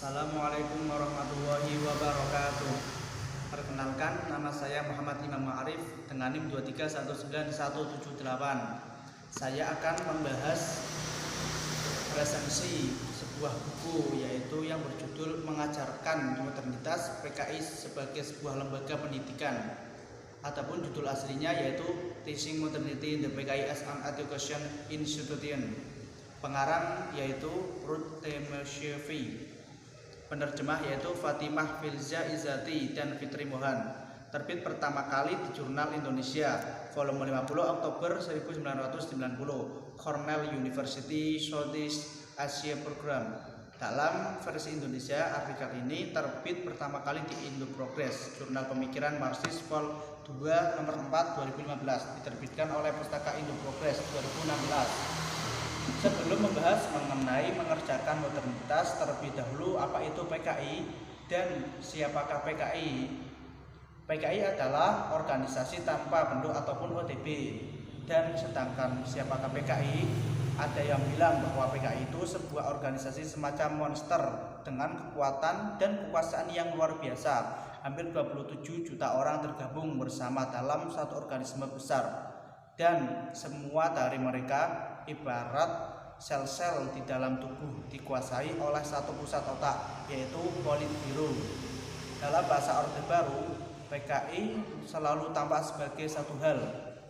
Assalamualaikum warahmatullahi wabarakatuh. Perkenalkan, nama saya Muhammad Imam Ma'arif dengan NIM 2319178. Saya akan membahas resensi sebuah buku, yaitu yang berjudul Mengajarkan Modernitas PKI sebagai sebuah lembaga pendidikan, ataupun judul aslinya yaitu Teaching Modernity in the PKI as an Education Institution. Pengarang yaitu Ruth Temeshevi. Penerjemah yaitu Fatimah Filza Izati dan Fitri Mohan. Terbit pertama kali di Jurnal Indonesia, volume 50 Oktober 1990, Cornell University Southeast Asia Program. Dalam versi Indonesia, artikel ini terbit pertama kali di Indo Progress, Jurnal Pemikiran Marxis Vol 2 nomor 4 2015, diterbitkan oleh Pustaka Indo Progress 2016. Sebelum membahas mengenai mengerjakan modernitas, terlebih dahulu apa itu PKI dan siapakah PKI? PKI adalah organisasi tanpa bentuk ataupun OTB. Dan sedangkan siapakah PKI? Ada yang bilang bahwa PKI itu sebuah organisasi semacam monster dengan kekuatan dan kekuasaan yang luar biasa. Hampir 27 juta orang tergabung bersama dalam satu organisme besar. Dan semua dari mereka ibarat sel-sel di dalam tubuh dikuasai oleh satu pusat otak, yaitu Politbiro. Dalam bahasa Orde Baru, PKI selalu tampak sebagai satu hal,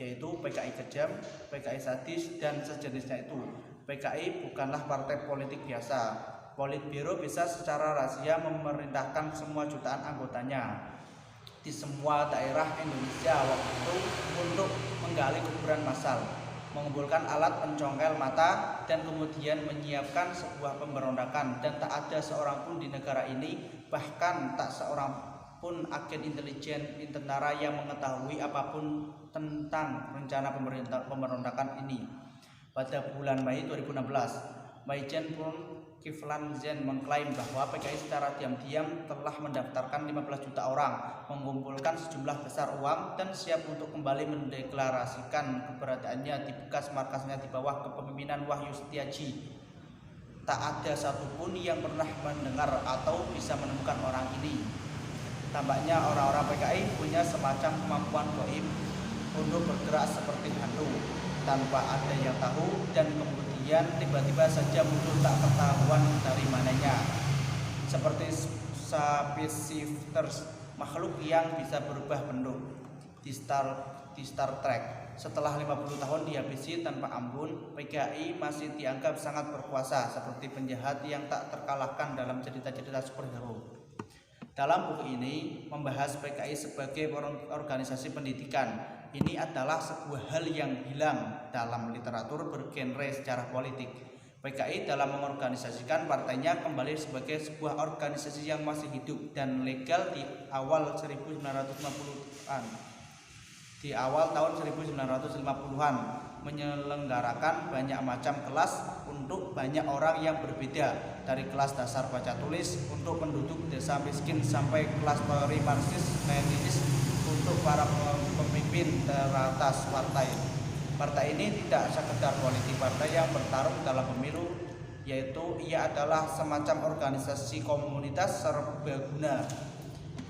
yaitu PKI kejam, PKI sadis, dan sejenisnya itu. PKI bukanlah partai politik biasa. Politbiro bisa secara rahasia memerintahkan semua jutaan anggotanya di semua daerah Indonesia waktu itu untuk menggali kuburan massal, mengumpulkan alat pencongkel mata, dan kemudian menyiapkan sebuah pemberontakan. Dan tak ada seorang pun di negara ini, bahkan tak seorang pun agen intelijen tentara yang mengetahui apapun tentang rencana pemberontakan ini. Pada bulan Mei 2016, Maijen Pun Kiflan Zen mengklaim bahwa PKI secara diam-diam telah mendaftarkan 15 juta orang, mengumpulkan sejumlah besar uang, dan siap untuk kembali mendeklarasikan keberadaannya di bekas markasnya di bawah kepemimpinan Wahyu Setiaji. Tak ada satupun yang pernah mendengar atau bisa menemukan orang ini. Tampaknya orang-orang PKI punya semacam kemampuan gaib untuk bergerak seperti hantu tanpa ada yang tahu, dan kemudian tiba-tiba saja muncul tak ketahuan dari mananya, seperti shapeshifters, makhluk yang bisa berubah bentuk di Star Trek. Setelah 50 tahun dihabisi tanpa ampun, PKI masih dianggap sangat berkuasa, seperti penjahat yang tak terkalahkan dalam cerita-cerita superhero. Dalam buku ini membahas PKI sebagai organisasi pendidikan. Ini adalah sebuah hal yang hilang dalam literatur bergenre sejarah politik. PKI dalam mengorganisasikan partainya kembali sebagai sebuah organisasi yang masih hidup dan legal di awal 1950-an. Di awal tahun 1950-an menyelenggarakan banyak macam kelas untuk banyak orang yang berbeda, dari kelas dasar baca tulis untuk penduduk desa miskin sampai kelas teori Marxis Leninis untuk para pemimpin teratas partai. Partai ini tidak sekedar politik partai yang bertarung dalam pemilu, yaitu ia adalah semacam organisasi komunitas serbaguna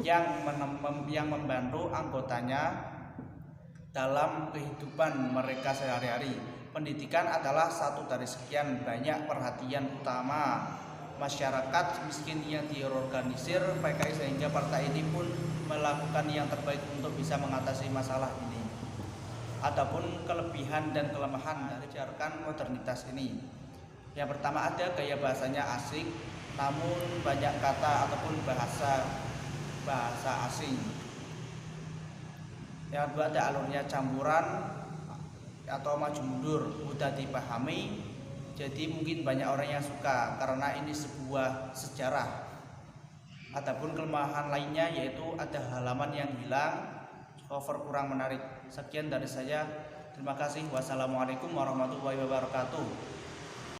yang membantu anggotanya dalam kehidupan mereka sehari-hari. Pendidikan adalah satu dari sekian banyak perhatian utama masyarakat miskin yang diorganisir PKI, sehingga partai ini pun melakukan yang terbaik untuk bisa mengatasi masalah ini. Adapun kelebihan dan kelemahan dari ajarkan modernitas ini, yang pertama ada gaya bahasanya asing, namun banyak kata ataupun bahasa asing. Yang kedua ada alurnya campuran atau maju mundur, mudah dipahami, jadi mungkin banyak orang yang suka karena ini sebuah sejarah. Adapun kelemahan lainnya yaitu ada halaman yang hilang, cover kurang menarik. Sekian dari saya, terima kasih. Wassalamualaikum warahmatullahi wabarakatuh.